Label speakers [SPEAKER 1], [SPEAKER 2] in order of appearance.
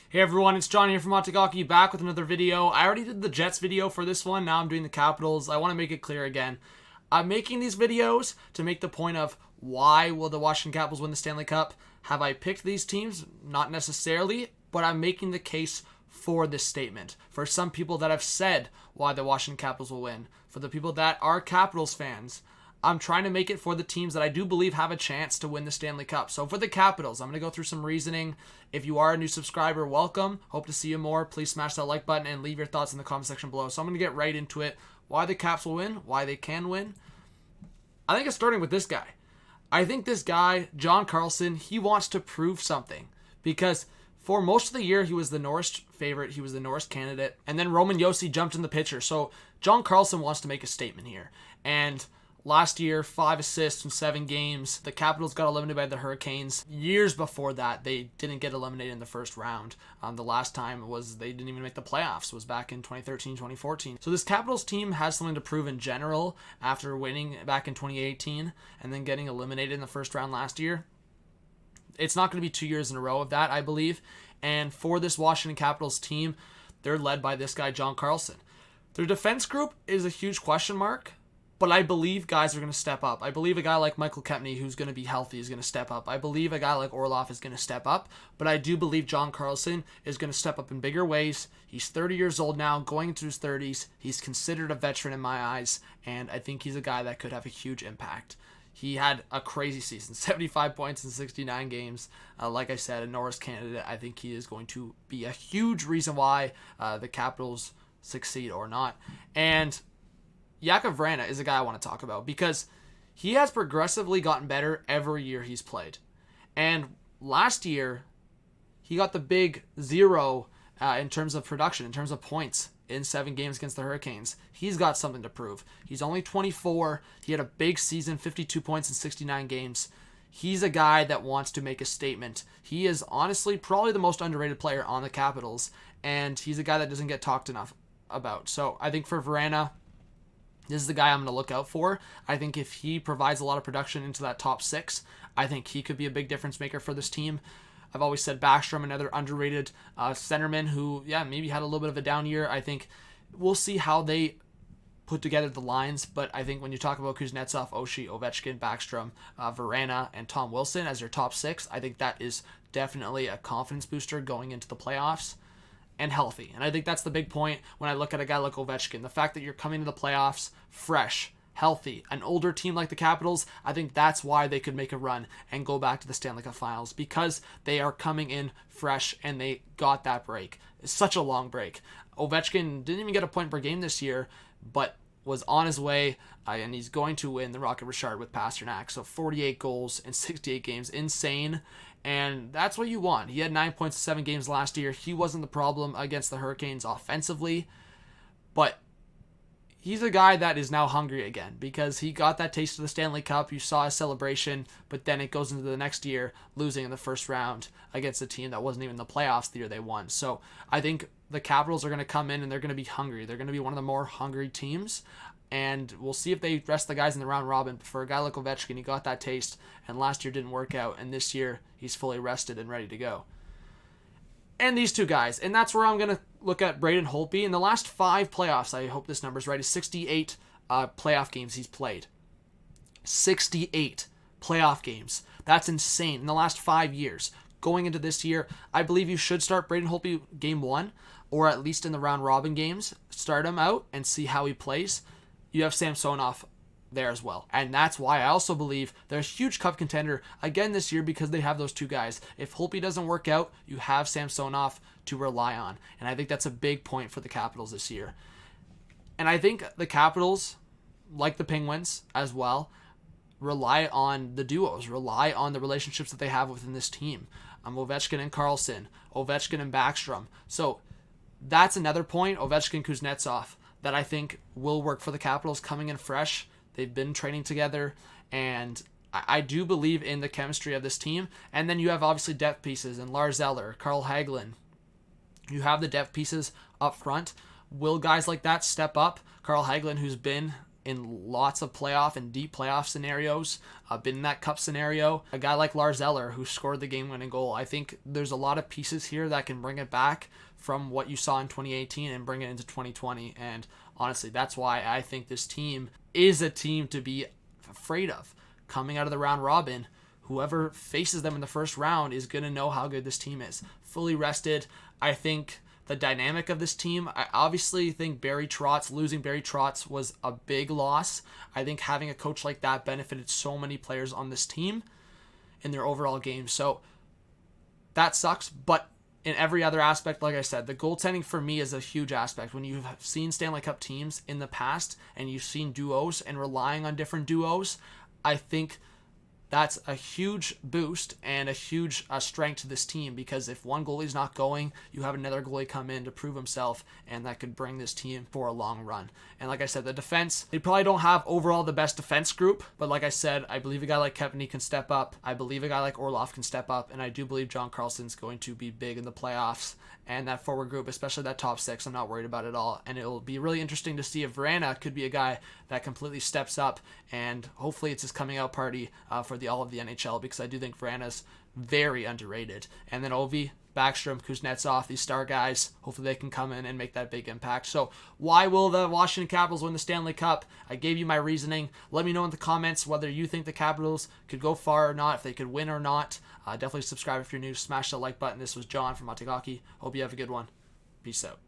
[SPEAKER 1] Hey everyone, it's John here from RPO Bay Hockey, back with another video. I already did the Jets video for this one, now I'm doing the Capitals. I want to make it clear again. I'm making these videos to make the point of why will the Washington Capitals win the Stanley Cup. Have I picked these teams? Not necessarily, but I'm making the case for this statement. For some people that have said why the Washington Capitals will win. For the people that are Capitals fans, I'm trying to make it for the teams that I do believe have a chance to win the Stanley Cup. So for the Capitals, I'm going to go through some reasoning. If you are a new subscriber, welcome. Hope to see you more. Please smash that like button and leave your thoughts in the comment section below. So I'm going to get right into it. Why the Caps will win, why they can win. I think it's starting with this guy. I think this guy, John Carlson, he wants to prove something. Because for most of the year, he was the Norris favorite. He was the Norris candidate. And then Roman Josi jumped in the picture. So John Carlson wants to make a statement here. And last year, 5 assists in 7 games. The Capitals got eliminated by the Hurricanes. Years before that, they didn't get eliminated in the first round. The last time was they didn't even make the playoffs. It was back in 2013, 2014. So this Capitals team has something to prove in general after winning back in 2018 and then getting eliminated in the first round last year. It's not going to be 2 years in a row of that, I believe. And for this Washington Capitals team, they're led by this guy, John Carlson. Their defense group is a huge question mark. But I believe guys are going to step up. I believe a guy like Michael Kempny, who's going to be healthy, is going to step up. I believe a guy like Orlov is going to step up. But I do believe John Carlson is going to step up in bigger ways. He's 30 years old now, going into his 30s. He's considered a veteran in my eyes. And I think he's a guy that could have a huge impact. He had a crazy season, 75 points in 69 games. Like I said, a Norris candidate. I think he is going to be a huge reason why the Capitals succeed or not. And Jakub Vrana is a guy I want to talk about because he has progressively gotten better every year he's played. And last year, he got the big 0 in terms of production, in terms of points in 7 games against the Hurricanes. He's got something to prove. He's only 24. He had a big season, 52 points in 69 games. He's a guy that wants to make a statement. He is honestly probably the most underrated player on the Capitals, and he's a guy that doesn't get talked enough about. So I think for Vrana, this is the guy I'm going to look out for. I think if he provides a lot of production into that top 6, I think he could be a big difference maker for this team. I've always said Backstrom, another underrated centerman who, maybe had a little bit of a down year. I think we'll see how they put together the lines, but I think when you talk about Kuznetsov, Oshie, Ovechkin, Backstrom, Vrana, and Tom Wilson as your top 6, I think that is definitely a confidence booster going into the playoffs. And healthy. And I think that's the big point when I look at a guy like Ovechkin. The fact that you're coming to the playoffs fresh, healthy, an older team like the Capitals, I think that's why they could make a run and go back to the Stanley Cup Finals, because they are coming in fresh and they got that break. It's such a long break. Ovechkin didn't even get a point per game this year, but was on his way, and he's going to win the Rocket Richard with Pasternak. So 48 goals in 68 games. Insane. And that's what you want. He had 9 points in 7 games last year. He wasn't the problem against the Hurricanes offensively. But he's a guy that is now hungry again because he got that taste of the Stanley Cup. You saw his celebration, but then it goes into the next year, losing in the first round against a team that wasn't even in the playoffs the year they won. So I think the Capitals are going to come in and they're going to be hungry. They're going to be one of the more hungry teams. And we'll see if they rest the guys in the round robin. But for a guy like Ovechkin, he got that taste, and last year didn't work out, and this year he's fully rested and ready to go. And these two guys, and that's where I'm going to look at Braden Holtby. In the last 5 playoffs, I hope this number's right, is 68 playoff games he's played. 68 playoff games. That's insane. In the last 5 years. Going into this year, I believe you should start Braden Holtby game 1, or at least in the round robin games. Start him out and see how he plays. You have Samsonov there as well. And that's why I also believe they're a huge cup contender again this year because they have those two guys. If Holtby doesn't work out, you have Samsonov to rely on. And I think that's a big point for the Capitals this year. And I think the Capitals, like the Penguins as well, rely on the duos, rely on the relationships that they have within this team. Ovechkin and Carlson, Ovechkin and Backstrom. So that's another point, Ovechkin, Kuznetsov, that I think will work for the Capitals coming in fresh. They've been training together, and I do believe in the chemistry of this team. And then you have obviously depth pieces and Lars Eller, Carl Hagelin. You have the depth pieces up front. Will guys like that step up? Carl Hagelin, who's been in lots of playoff and deep playoff scenarios, been in that cup scenario. A guy like Lars Eller, who scored the game-winning goal. I think there's a lot of pieces here that can bring it back from what you saw in 2018 and bring it into 2020. And honestly, that's why I think this team is a team to be afraid of. Coming out of the round robin, whoever faces them in the first round is going to know how good this team is. Fully rested. I think the dynamic of this team, I obviously think losing Barry Trotz was a big loss. I think having a coach like that benefited so many players on this team in their overall game. So that sucks, but in every other aspect, like I said, the goaltending for me is a huge aspect. When you've seen Stanley Cup teams in the past and you've seen duos and relying on different duos, I think that's a huge boost and a huge strength to this team, because if one goalie's not going, you have another goalie come in to prove himself, and that could bring this team for a long run. And like I said, the defense, they probably don't have overall the best defense group, but like I said, I believe a guy like Kevin can step up. I believe a guy like Orlov can step up, and I do believe John Carlson's going to be big in the playoffs. And that forward group, especially that top six, I'm not worried about at all. And it'll be really interesting to see if Vrana could be a guy that completely steps up, and hopefully it's his coming out party for all of the NHL, because I do think Vrana's very underrated. And then Ovi, Backstrom, Kuznetsov, these star guys, hopefully they can come in and make that big impact. So why will the Washington Capitals win the Stanley Cup? I gave you my reasoning. Let me know in the comments whether you think the Capitals could go far or not, if they could win or not. Definitely subscribe if you're new. Smash the like button. This was John from Hockey. Hope you have a good one. Peace out.